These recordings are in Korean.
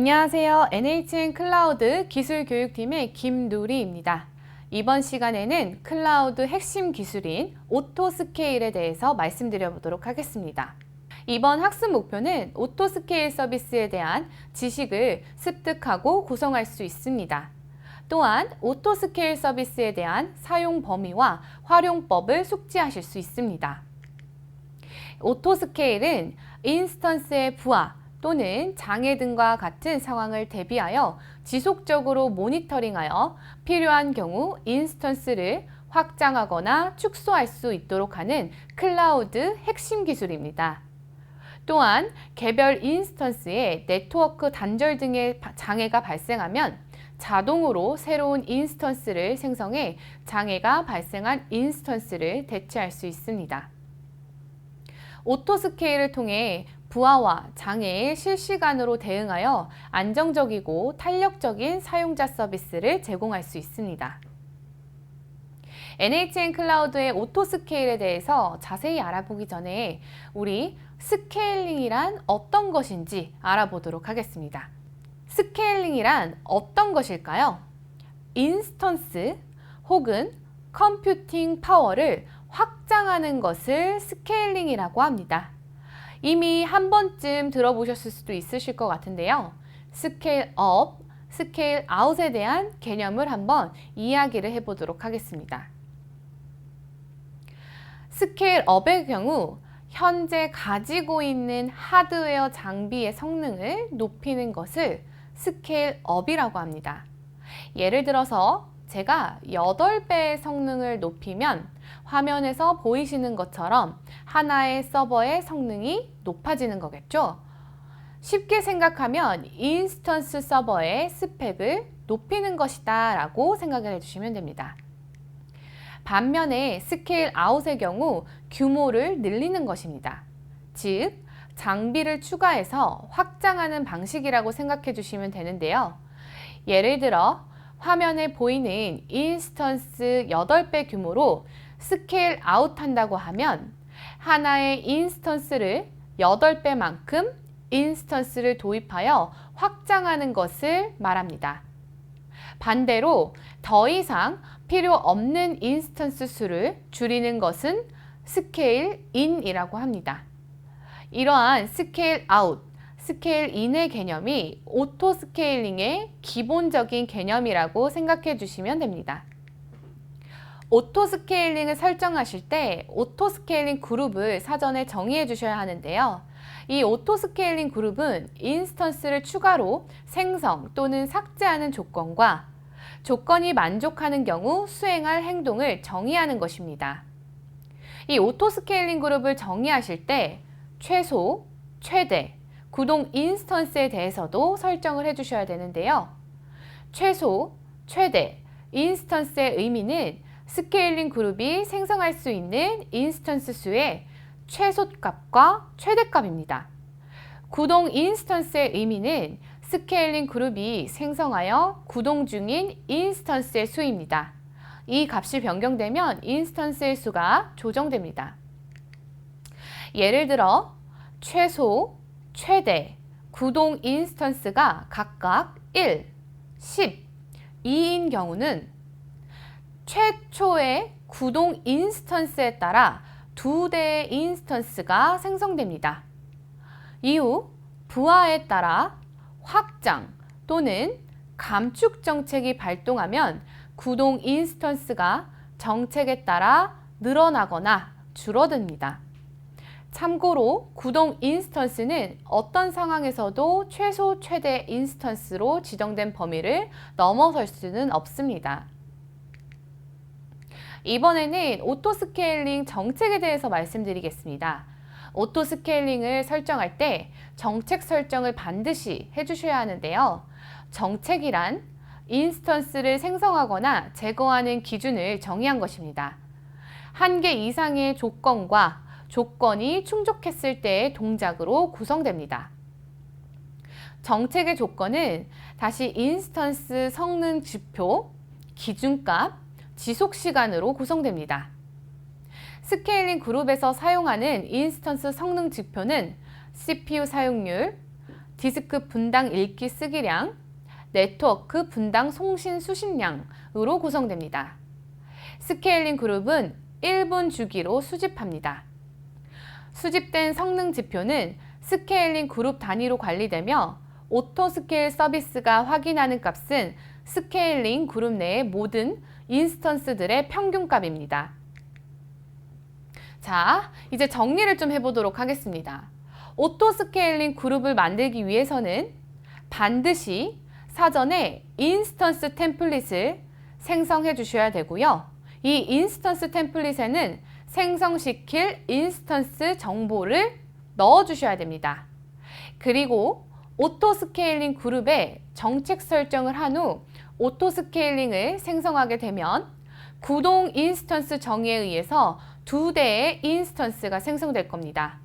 안녕하세요. NHN 클라우드 기술교육팀의 김누리입니다. 이번 시간에는 클라우드 핵심 기술인 오토스케일에 대해서 말씀드려 보도록 하겠습니다. 이번 학습 목표는 오토스케일 서비스에 대한 지식을 습득하고 구성할 수 있습니다. 또한 오토스케일 서비스에 대한 사용 범위와 활용법을 숙지하실 수 있습니다. 오토스케일은 인스턴스의 부하 또는 장애 등과 같은 상황을 대비하여 지속적으로 모니터링하여 필요한 경우 인스턴스를 확장하거나 축소할 수 있도록 하는 클라우드 핵심 기술입니다. 또한 개별 인스턴스에 네트워크 단절 등의 장애가 발생하면 자동으로 새로운 인스턴스를 생성해 장애가 발생한 인스턴스를 대체할 수 있습니다. 오토스케일을 통해 부하와 장애에 실시간으로 대응하여 안정적이고 탄력적인 사용자 서비스를 제공할 수 있습니다. NHN 클라우드의 오토스케일에 대해서 자세히 알아보기 전에 우리 스케일링이란 어떤 것인지 알아보도록 하겠습니다. 스케일링이란 어떤 것일까요? 인스턴스 혹은 컴퓨팅 파워를 확장하는 것을 스케일링이라고 합니다. 이미 한 번쯤 들어보셨을 수도 있으실 것 같은데요. 스케일 업, 스케일 아웃에 대한 개념을 한번 이야기를 해보도록 하겠습니다. 스케일 업의 경우 현재 가지고 있는 하드웨어 장비의 성능을 높이는 것을 스케일 업이라고 합니다. 예를 들어서 제가 8배의 성능을 높이면 화면에서 보이시는 것처럼 하나의 서버의 성능이 높아지는 거겠죠. 쉽게 생각하면 인스턴스 서버의 스펙을 높이는 것이다 라고 생각을 해주시면 됩니다. 반면에 스케일 아웃의 경우 규모를 늘리는 것입니다. 즉, 장비를 추가해서 확장하는 방식이라고 생각해 주시면 되는데요. 예를 들어 화면에 보이는 인스턴스 8배 규모로 스케일 아웃 한다고 하면 하나의 인스턴스를 8배만큼 인스턴스를 도입하여 확장하는 것을 말합니다. 반대로 더 이상 필요 없는 인스턴스 수를 줄이는 것은 스케일 인이라고 합니다. 이러한 스케일 아웃, 스케일 인의 개념이 오토 스케일링의 기본적인 개념이라고 생각해 주시면 됩니다. 오토 스케일링을 설정하실 때 오토 스케일링 그룹을 사전에 정의해 주셔야 하는데요. 이 오토 스케일링 그룹은 인스턴스를 추가로 생성 또는 삭제하는 조건과 조건이 만족하는 경우 수행할 행동을 정의하는 것입니다. 이 오토 스케일링 그룹을 정의하실 때 최소, 최대, 구동 인스턴스에 대해서도 설정을 해주셔야 되는데요. 최소, 최대, 인스턴스의 의미는 스케일링 그룹이 생성할 수 있는 인스턴스 수의 최소값과 최대값입니다. 구동 인스턴스의 의미는 스케일링 그룹이 생성하여 구동 중인 인스턴스의 수입니다. 이 값이 변경되면 인스턴스의 수가 조정됩니다. 예를 들어 최소, 최대, 구동 인스턴스가 각각 1, 10, 2인 경우는 최초의 구동 인스턴스에 따라 2대의 인스턴스가 생성됩니다. 이후 부하에 따라 확장 또는 감축 정책이 발동하면 구동 인스턴스가 정책에 따라 늘어나거나 줄어듭니다. 참고로 구동 인스턴스는 어떤 상황에서도 최소 최대 인스턴스로 지정된 범위를 넘어설 수는 없습니다. 이번에는 오토스케일링 정책에 대해서 말씀드리겠습니다. 오토스케일링을 설정할 때 정책 설정을 반드시 해주셔야 하는데요. 정책이란 인스턴스를 생성하거나 제거하는 기준을 정의한 것입니다. 한 개 이상의 조건과 조건이 충족했을 때의 동작으로 구성됩니다. 정책의 조건은 다시 인스턴스 성능 지표, 기준값, 지속시간으로 구성됩니다. 스케일링 그룹에서 사용하는 인스턴스 성능 지표는 CPU 사용률, 디스크 분당 읽기 쓰기량, 네트워크 분당 송신 수신량으로 구성됩니다. 스케일링 그룹은 1분 주기로 수집합니다. 수집된 성능 지표는 스케일링 그룹 단위로 관리되며 오토스케일 서비스가 확인하는 값은 스케일링 그룹 내의 모든 인스턴스들의 평균값입니다. 자, 이제 정리를 좀 해보도록 하겠습니다. 오토스케일링 그룹을 만들기 위해서는 반드시 사전에 인스턴스 템플릿을 생성해 주셔야 되고요. 이 인스턴스 템플릿에는 생성시킬 인스턴스 정보를 넣어 주셔야 됩니다. 그리고 오토스케일링 그룹에 정책 설정을 한 후 오토스케일링을 생성하게 되면 구동 인스턴스 정의에 의해서 2대의 인스턴스가 생성될 겁니다.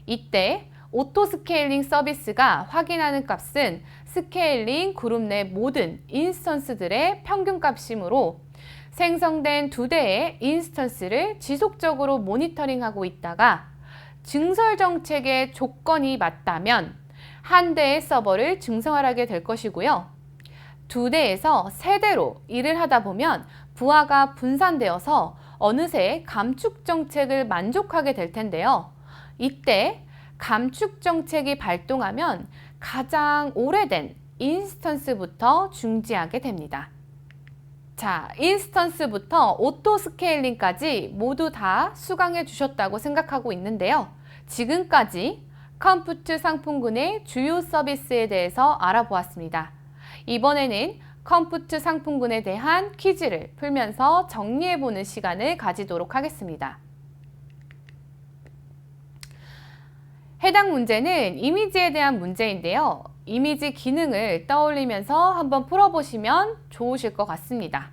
이때 오토스케일링 서비스가 확인하는 값은 스케일링 그룹 내 모든 인스턴스들의 평균값이므로 생성된 2대의 인스턴스를 지속적으로 모니터링하고 있다가 증설 정책의 조건이 맞다면 한 대의 서버를 증설하게 될 것이고요. 2대에서 3대로 일을 하다 보면 부하가 분산되어서 어느새 감축 정책을 만족하게 될 텐데요. 이때 감축 정책이 발동하면 가장 오래된 인스턴스부터 중지하게 됩니다. 자, 인스턴스부터 오토 스케일링까지 모두 다 수강해 주셨다고 생각하고 있는데요. 지금까지 컴퓨트 상품군의 주요 서비스에 대해서 알아보았습니다. 이번에는 컴퓨트 상품군에 대한 퀴즈를 풀면서 정리해보는 시간을 가지도록 하겠습니다. 해당 문제는 이미지에 대한 문제인데요. 이미지 기능을 떠올리면서 한번 풀어보시면 좋으실 것 같습니다.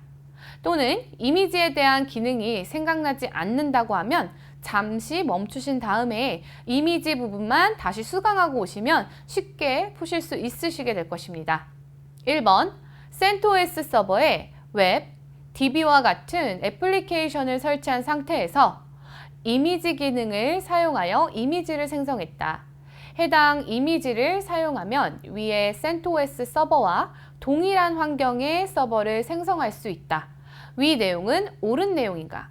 또는 이미지에 대한 기능이 생각나지 않는다고 하면 잠시 멈추신 다음에 이미지 부분만 다시 수강하고 오시면 쉽게 푸실 수 있으시게 될 것입니다. 1번, CentOS 서버에 웹, DB와 같은 애플리케이션을 설치한 상태에서 이미지 기능을 사용하여 이미지를 생성했다. 해당 이미지를 사용하면 위에 CentOS 서버와 동일한 환경의 서버를 생성할 수 있다. 위 내용은 옳은 내용인가?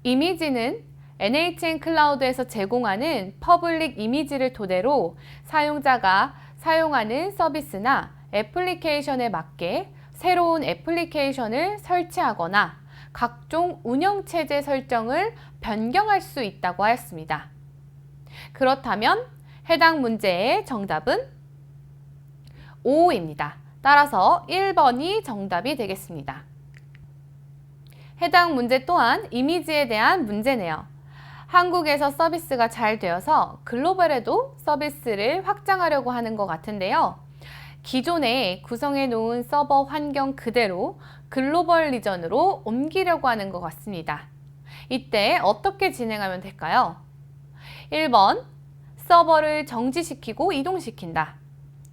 이미지는 NHN 클라우드에서 제공하는 퍼블릭 이미지를 토대로 사용자가 사용하는 서비스나 애플리케이션에 맞게 새로운 애플리케이션을 설치하거나 각종 운영체제 설정을 변경할 수 있다고 하였습니다. 그렇다면 해당 문제의 정답은 5입니다. 따라서 1번이 정답이 되겠습니다. 해당 문제 또한 이미지에 대한 문제네요. 한국에서 서비스가 잘 되어서 글로벌에도 서비스를 확장하려고 하는 것 같은데요. 기존에 구성해 놓은 서버 환경 그대로 글로벌 리전으로 옮기려고 하는 것 같습니다. 이때 어떻게 진행하면 될까요? 1번, 서버를 정지시키고 이동시킨다.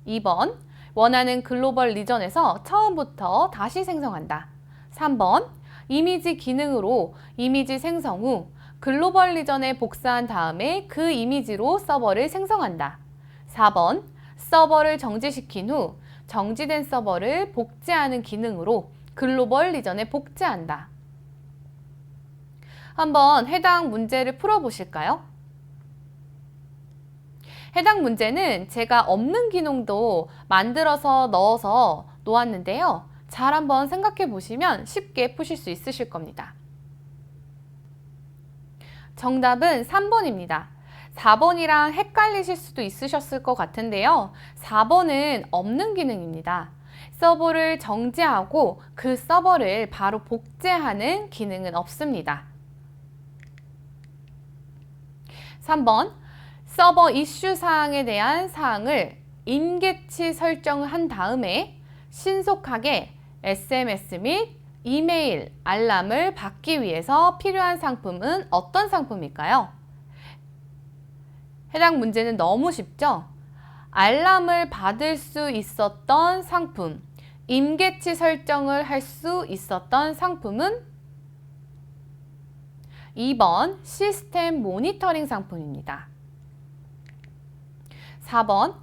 2번, 원하는 글로벌 리전에서 처음부터 다시 생성한다. 3번, 이미지 기능으로 이미지 생성 후 글로벌 리전에 복사한 다음에 그 이미지로 서버를 생성한다. 4번, 서버를 정지시킨 후 정지된 서버를 복제하는 기능으로 글로벌 리전에 복제한다. 한번 해당 문제를 풀어보실까요? 해당 문제는 제가 없는 기능도 만들어서 넣어서 놓았는데요. 잘 한번 생각해 보시면 쉽게 푸실 수 있으실 겁니다. 정답은 3번입니다. 4번이랑 헷갈리실 수도 있으셨을 것 같은데요. 4번은 없는 기능입니다. 서버를 정지하고 그 서버를 바로 복제하는 기능은 없습니다. 3번, 서버 이슈 사항에 대한 사항을 임계치 설정을 한 다음에 신속하게 SMS 및 이메일 알람을 받기 위해서 필요한 상품은 어떤 상품일까요? 해당 문제는 너무 쉽죠? 알람을 받을 수 있었던 상품, 임계치 설정을 할 수 있었던 상품은 2번 시스템 모니터링 상품입니다. 4번,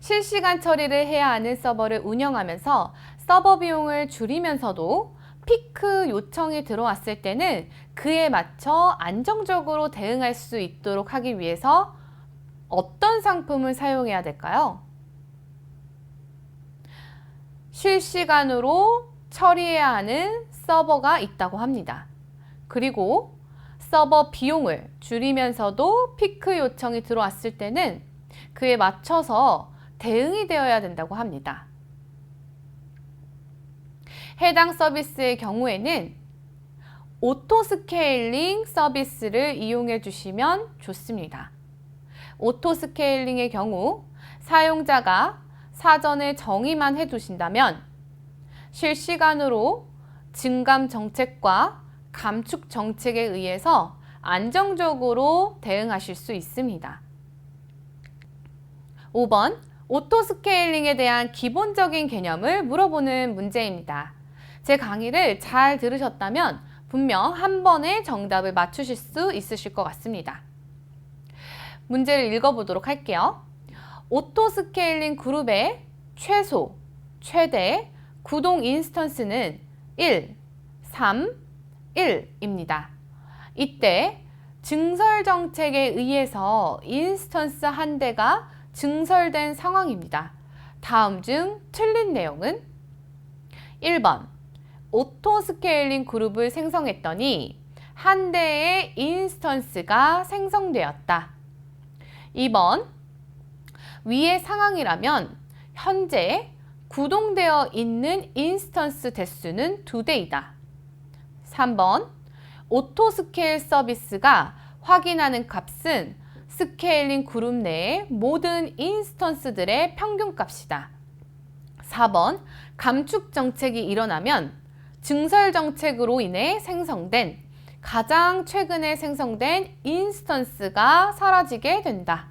실시간 처리를 해야 하는 서버를 운영하면서 서버 비용을 줄이면서도 피크 요청이 들어왔을 때는 그에 맞춰 안정적으로 대응할 수 있도록 하기 위해서 어떤 상품을 사용해야 될까요? 실시간으로 처리해야 하는 서버가 있다고 합니다. 그리고 서버 비용을 줄이면서도 피크 요청이 들어왔을 때는 그에 맞춰서 대응이 되어야 된다고 합니다. 해당 서비스의 경우에는 오토스케일링 서비스를 이용해 주시면 좋습니다. 오토스케일링의 경우 사용자가 사전에 정의만 해두신다면 실시간으로 증감 정책과 감축 정책에 의해서 안정적으로 대응하실 수 있습니다. 5번, 오토스케일링에 대한 기본적인 개념을 물어보는 문제입니다. 제 강의를 잘 들으셨다면 분명 한 번에 정답을 맞추실 수 있으실 것 같습니다. 문제를 읽어보도록 할게요. 오토스케일링 그룹의 최소, 최대 구동 인스턴스는 1, 3, 1입니다. 이때 증설 정책에 의해서 인스턴스 한 대가 증설된 상황입니다. 다음 중 틀린 내용은 1번, 오토스케일링 그룹을 생성했더니 한 대의 인스턴스가 생성되었다. 2번, 위의 상황이라면 현재 구동되어 있는 인스턴스 대수는 2대이다. 3번, 오토스케일 서비스가 확인하는 값은 스케일링 그룹 내의 모든 인스턴스들의 평균값이다. 4번, 감축 정책이 일어나면 증설 정책으로 인해 생성된 가장 최근에 생성된 인스턴스가 사라지게 된다.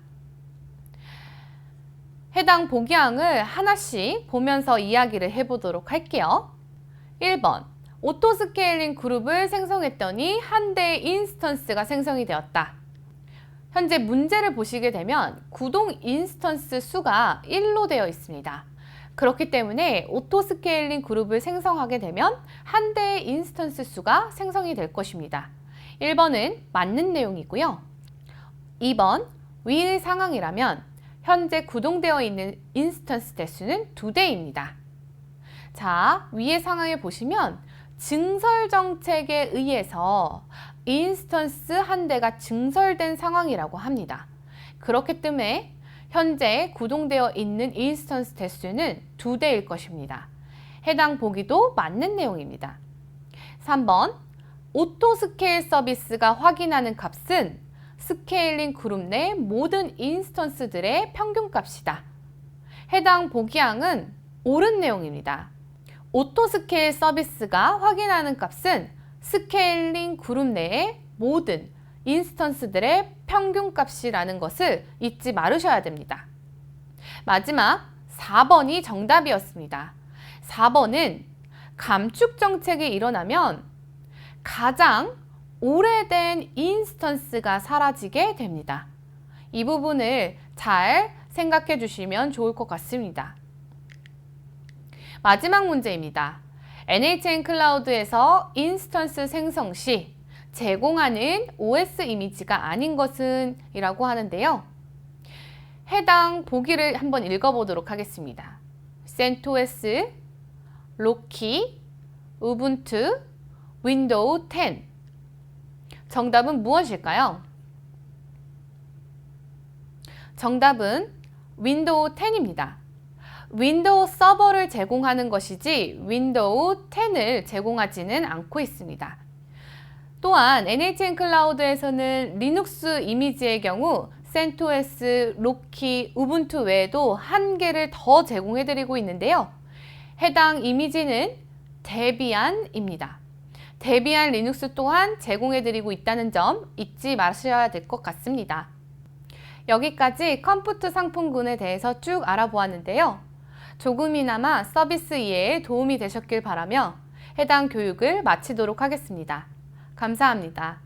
해당 보기항을 하나씩 보면서 이야기를 해보도록 할게요. 1번, 오토스케일링 그룹을 생성했더니 한 대의 인스턴스가 생성이 되었다. 현재 문제를 보시게 되면 구동 인스턴스 수가 1로 되어 있습니다. 그렇기 때문에 오토스케일링 그룹을 생성하게 되면 한 대의 인스턴스 수가 생성이 될 것입니다. 1번은 맞는 내용이고요. 2번, 위의 상황이라면 현재 구동되어 있는 인스턴스 대수는 2대입니다. 자, 위의 상황을 보시면 증설 정책에 의해서 인스턴스 한 대가 증설된 상황이라고 합니다. 그렇기 때문에 현재 구동되어 있는 인스턴스 대수는 2대일 것입니다. 해당 보기도 맞는 내용입니다. 3번, 오토스케일 서비스가 확인하는 값은 스케일링 그룹 내 모든 인스턴스들의 평균값이다. 해당 보기항은 옳은 내용입니다. 오토스케일 서비스가 확인하는 값은 스케일링 그룹 내의 모든 인스턴스들의 평균값이라는 것을 잊지 말으셔야 됩니다. 마지막 4번이 정답이었습니다. 4번은 감축 정책이 일어나면 가장 오래된 인스턴스가 사라지게 됩니다. 이 부분을 잘 생각해 주시면 좋을 것 같습니다. 마지막 문제입니다. NHN 클라우드에서 인스턴스 생성 시 제공하는 OS 이미지가 아닌 것은 이라고 하는데요. 해당 보기를 한번 읽어보도록 하겠습니다. CentOS, 로키, 우분투, 윈도우 10. 정답은 무엇일까요? 정답은 윈도우 10입니다. 윈도우 서버를 제공하는 것이지 윈도우 10을 제공하지는 않고 있습니다. 또한 NHN 클라우드에서는 리눅스 이미지의 경우 CentOS, 로키, 우분투 외에도 한 개를 더 제공해드리고 있는데요. 해당 이미지는 데비안입니다. 데비안 리눅스 또한 제공해드리고 있다는 점 잊지 마셔야 될 것 같습니다. 여기까지 컴퓨터 상품군에 대해서 쭉 알아보았는데요. 조금이나마 서비스 이해에 도움이 되셨길 바라며 해당 교육을 마치도록 하겠습니다. 감사합니다.